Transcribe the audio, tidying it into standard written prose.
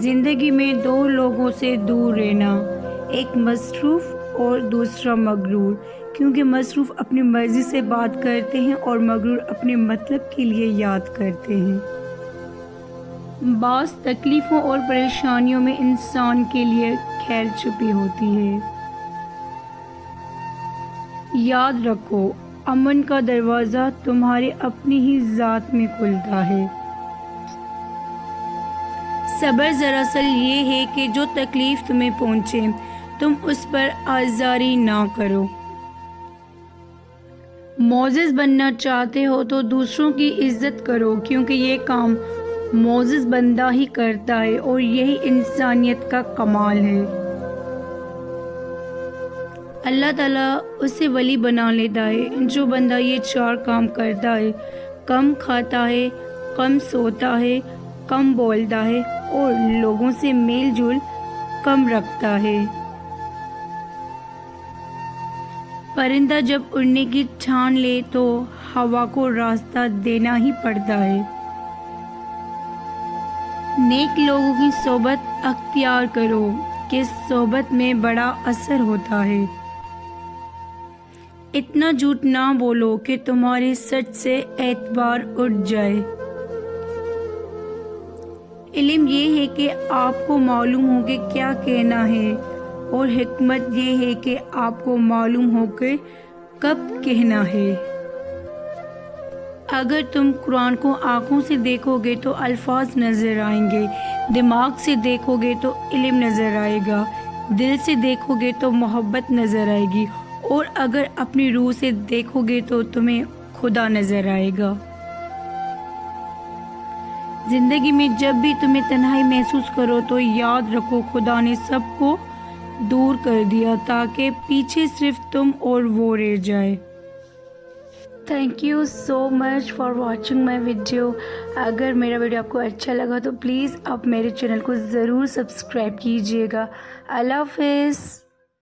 زندگی میں دو لوگوں سے دور رہنا، ایک مصروف اور دوسرا مغرور، کیونکہ مصروف اپنی مرضی سے بات کرتے ہیں اور مغرور اپنے مطلب کے لیے یاد کرتے ہیں۔ بعض تکلیفوں اور پریشانیوں میں انسان کے لیے خیر چھپی ہوتی ہے۔ یاد رکھو، امن کا دروازہ تمہارے اپنی ہی ذات میں کھلتا ہے۔ صبر دراصل یہ ہے کہ جو تکلیف تمہیں پہنچے تم اس پر آزاری نہ کرو۔ معزز بننا چاہتے ہو تو دوسروں کی عزت کرو، کیونکہ یہ کام معزز بندہ ہی کرتا ہے اور یہی انسانیت کا کمال ہے۔ اللہ تعالیٰ اسے ولی بنا لیتا ہے جو بندہ یہ چار کام کرتا ہے: کم کھاتا ہے، کم سوتا ہے، کم بولتا ہے اور لوگوں سے میل جول کم رکھتا ہے۔ پرندہ جب اڑنے کی ٹھان لے تو ہوا کو راستہ دینا ہی پڑتا ہے۔ نیک لوگوں کی صحبت اختیار کرو کہ صحبت میں بڑا اثر ہوتا ہے۔ اتنا جھوٹ نہ بولو کہ تمہارے سچ سے اعتبار اٹھ جائے۔ علم یہ ہے کہ آپ کو معلوم ہو کہ کیا کہنا ہے، اور حکمت یہ ہے کہ آپ کو معلوم ہو کہ کب کہنا ہے۔ اگر تم قرآن کو آنکھوں سے دیکھو گے تو الفاظ نظر آئیں گے، دماغ سے دیکھو گے تو علم نظر آئے گا، دل سے دیکھو گے تو محبت نظر آئے گی، اور اگر اپنی روح سے دیکھو گے تو تمہیں خدا نظر آئے گا۔ زندگی میں جب بھی تمہیں تنہائی محسوس کرو تو یاد رکھو خدا نے سب کو دور کر دیا تاکہ پیچھے صرف تم اور وہ رہ جائے۔ Thank you so much for watching my video. اگر میرا ویڈیو آپ کو اچھا لگا تو پلیز آپ میرے چینل کو ضرور سبسکرائب کیجیے گا۔ اللہ حافظ۔